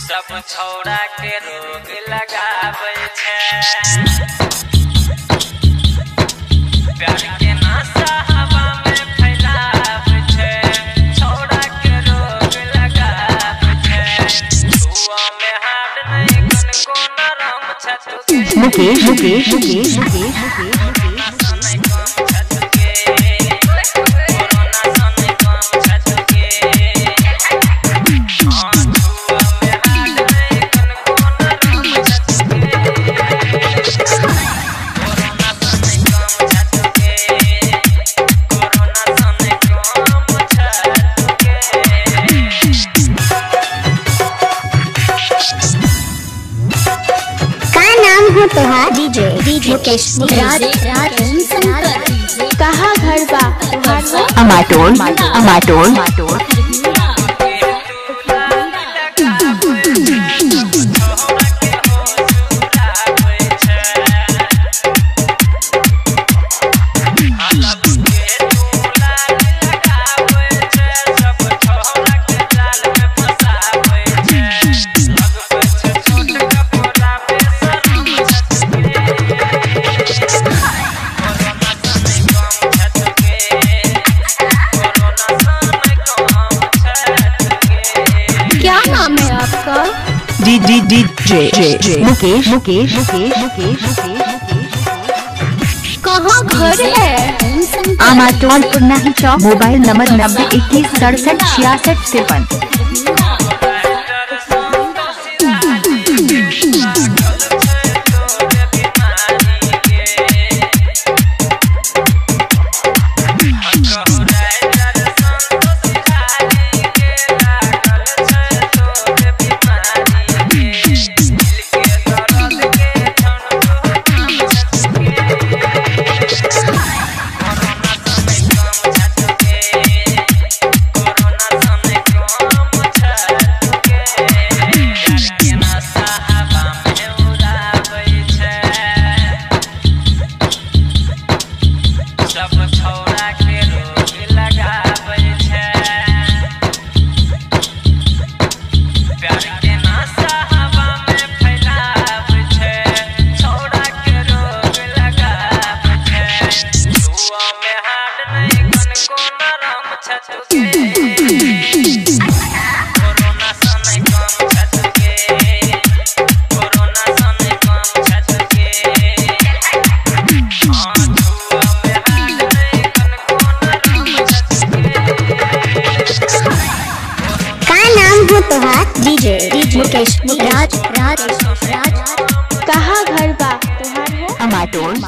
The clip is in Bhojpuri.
सब छौड़ा के रोग लगाबै छै प्यार के नशा हवा में फैलाबै छै छौड़ा के रोग लगाबै छै हुआ में हाथ नहीं कनको नरम छत के मुकेश तोहार डीजे मुकेश राज कहाँ घर बा अमाटोन मुकेश कहाँ घर है अमाटोन पुरनाही चौक मोबाइल नंबर 9021676653 डीजे मुकेश राज कहाँ घर बा तोहार अमाटोन